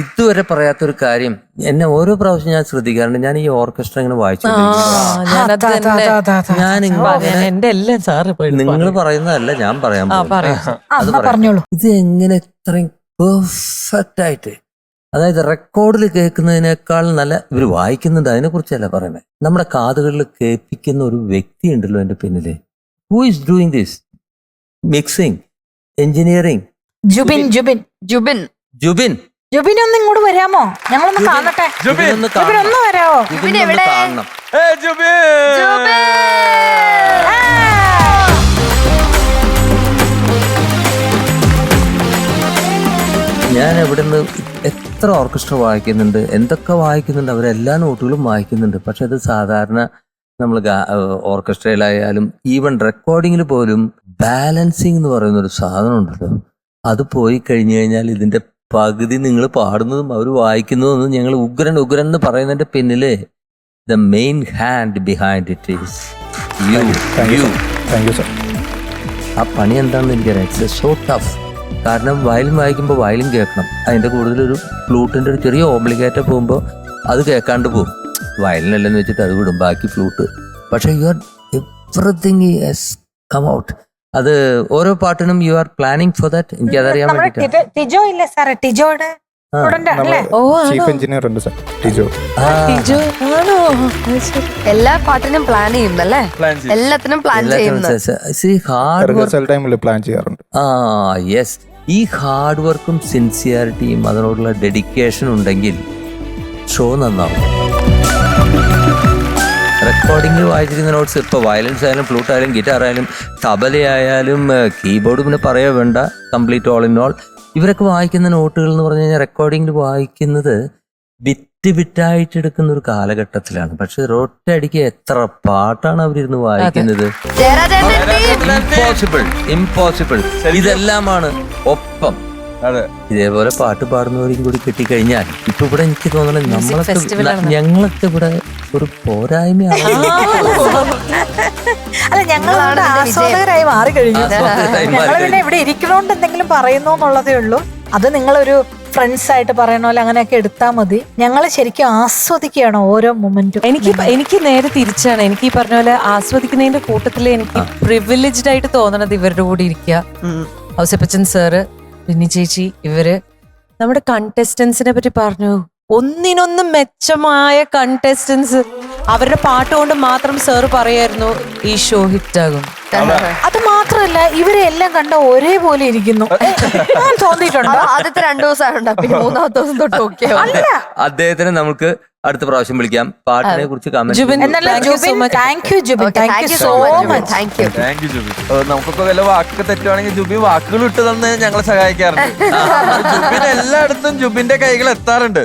ഇതുവരെ പറയാത്തൊരു കാര്യം എന്നെ ഓരോ പ്രാവശ്യം ഞാൻ ശ്രദ്ധിക്കാറുണ്ട്. ഞാൻ ഈ ഓർക്കസ്ട്ര ഇങ്ങനെ വായിച്ചു എന്റെ എല്ലാം സാറ് നിങ്ങൾ പറയുന്നതല്ല ഞാൻ പറയാൻ പറഞ്ഞോളൂ. ഇത് എങ്ങനെ ഇത്രയും പെർഫെക്റ്റ് ആയിട്ട്, അതായത് റെക്കോർഡിൽ കേൾക്കുന്നതിനേക്കാൾ നല്ല ഇവർ വായിക്കുന്നുണ്ട്. അതിനെ കുറിച്ചല്ല പറയുന്നത്. നമ്മുടെ കാതുകളിൽ കേൾപ്പിക്കുന്ന ഒരു വ്യക്തി ഉണ്ടല്ലോ എന്റെ പിന്നില്. Who is doing this mixing, engineering? Jubin Jubin Jubin Jubin ഒന്ന് ഇങ്ങോട്ട് വരാമോ? ഞങ്ങളൊന്ന് കാണട്ടെ. ഒന്ന് വരാമോ? കാണണം. ഞാൻ എവിടുന്ന് എത്ര ഓർക്കസ്ട്ര വായിക്കുന്നുണ്ട്, എന്തൊക്കെ വായിക്കുന്നുണ്ട്, അവരെല്ലാ നോട്ടുകളും വായിക്കുന്നുണ്ട്. പക്ഷെ അത് സാധാരണ നമ്മൾ ഓർക്കസ്ട്രയിലായാലും ഈവൻ റെക്കോർഡിങ്ങിൽ പോലും ബാലൻസിങ് എന്ന് പറയുന്ന ഒരു സാധനം ഉണ്ടല്ലോ. അത് പോയി കഴിഞ്ഞു കഴിഞ്ഞാൽ ഇതിന്റെ പകുതി നിങ്ങൾ പാടുന്നതും അവർ വായിക്കുന്നതും ഞങ്ങൾ ഉഗ്രൻ ഉഗ്രൻ എന്ന് പറയുന്നതിന്റെ പിന്നില് the main hand behind it is you. ആ പണി എന്താണെന്ന് എനിക്കറിയാം. It's so tough. കാരണം വയലിൻ വായിക്കുമ്പോൾ വയലിൻ കേൾക്കണം. അതിൻ്റെ കൂടുതലൊരു ഫ്ലൂട്ടിൻ്റെ ഒരു ചെറിയ ഓബ്ലിഗേറ്റ പോകുമ്പോൾ അത് കേൾക്കാണ്ട് പോകും. വയലിനല്ലെന്ന് വെച്ചിട്ട് അത് വിടും, ബാക്കി ഫ്ലൂട്ട്. പക്ഷേ you are everything has come out. അത് ഓരോ പാട്ടിനും you are planning for that. എനിക്ക് അതറിയാൻ വേണ്ടിയിട്ടാണ്. ടിജോ ഇല്ലേ സാറേ? ടിജോയുടെ ചീഫ് എഞ്ചിനീയർ ഉണ്ട് സാർ, ടിജോ. എല്ലാ പാട്ടിനും പ്ലാൻ ചെയ്യുന്നല്ലേ? എല്ലാത്തിനും പ്ലാൻ ടൈമിൽ പ്ലാൻ ചെയ്യാറുണ്ട്. യെസ്. ഈ ഹാർഡ് വർക്കും സിൻസിയറിറ്റിയും അതിനോടുള്ള ഡെഡിക്കേഷൻ ഉണ്ടെങ്കിൽ ഷോ നന്നാവും. റെക്കോർഡിങ്ങിൽ വായിച്ചിരിക്കുന്ന നോട്ട്സ് ഇപ്പോൾ വയലൻസ് ആയാലും ഫ്ലൂട്ട് ആയാലും ഗിറ്റാർ ആയാലും തബലയായാലും കീബോർഡ് പിന്നെ പറയാ വേണ്ട, കംപ്ലീറ്റ് ഓൾ ഇൻ ഓൾ. ഇവരൊക്കെ വായിക്കുന്ന നോട്ടുകൾ എന്ന് പറഞ്ഞു കഴിഞ്ഞാൽ റെക്കോർഡിങ്ങിൽ വായിക്കുന്നത് ബിറ്റ് ബിറ്റായിട്ട് എടുക്കുന്ന ഒരു കാലഘട്ടത്തിലാണ്. പക്ഷെ ഒറ്റയടിക്ക് എത്ര പാട്ടാണ് അവരിരുന്ന് വായിക്കുന്നത്. ഇമ്പോസിബിൾ. ഇതെല്ലാമാണ് ഒപ്പം. ഇതേപോലെ പാട്ട് പാടുന്നവരും കൂടി കിട്ടിക്കഴിഞ്ഞാൽ ഇപ്പൊ ഇവിടെ എനിക്ക് തോന്നണത് ഞങ്ങളൊക്കെ ഇവിടെ ഒരു പോരായ്മയാണ്. അല്ല, ഞങ്ങൾ ആസ്വാദകരായി മാറി കഴിഞ്ഞു. ഞങ്ങൾ പിന്നെ ഇവിടെ ഇരിക്കണോണ്ട് എന്തെങ്കിലും പറയുന്നു എന്നുള്ളതേ ഉള്ളൂ. അത് നിങ്ങളൊരു ഫ്രണ്ട്സ് ആയിട്ട് പറയണ പോലെ അങ്ങനെയൊക്കെ എടുത്താൽ മതി. ഞങ്ങൾ ശരിക്കും ആസ്വദിക്കുകയാണ് ഓരോ മൊമെന്റും. എനിക്ക് നേരെ തിരിച്ചാണ്. എനിക്ക് ഈ പറഞ്ഞ പോലെ ആസ്വദിക്കുന്നതിന്റെ കൂട്ടത്തില് എനിക്ക് പ്രിവിലേജ്ഡ് ആയിട്ട് തോന്നണത് ഇവരുടെ കൂടെ ഇരിക്കുക. ഔസേപ്പച്ചൻ സാറ്, പിന്നി ചേച്ചി, ഇവര് നമ്മുടെ കണ്ടസ്റ്റൻസിനെ പറ്റി പറഞ്ഞു. ഒന്നിനൊന്നും മെച്ചമായ കണ്ടസ്റ്റൻസ്. അവരുടെ പാട്ട് കൊണ്ട് മാത്രം സാറ് പറയായിരുന്നു ഈ ഷോ ഹിറ്റാകും. അത് മാത്രല്ല, ഇവരെ എല്ലാം കണ്ട ഒരേപോലെ ഇരിക്കുന്നു. തോന്നിയിട്ടുണ്ടോ? ആദ്യത്തെ 2 ദിവസം, പിന്നെ 3ാമത്തെ ദിവസം തൊട്ട് ഓക്കെ. അദ്ദേഹത്തിന് നമുക്ക് അടുത്ത പ്രാവശ്യം വിളിക്കാം. പാട്ടിനെ കുറിച്ച് നമുക്കൊക്കെ വല്ല വാക്കൊക്കെ തെറ്റുവാണെങ്കിൽ ജുബി വാക്കുകൾ ഇട്ട് തന്നെ ഞങ്ങളെ സഹായിക്കാറുണ്ട്. ജുബിൻ എല്ലായിടത്തും ജുബിന്റെ കൈകൾ എത്താറുണ്ട്.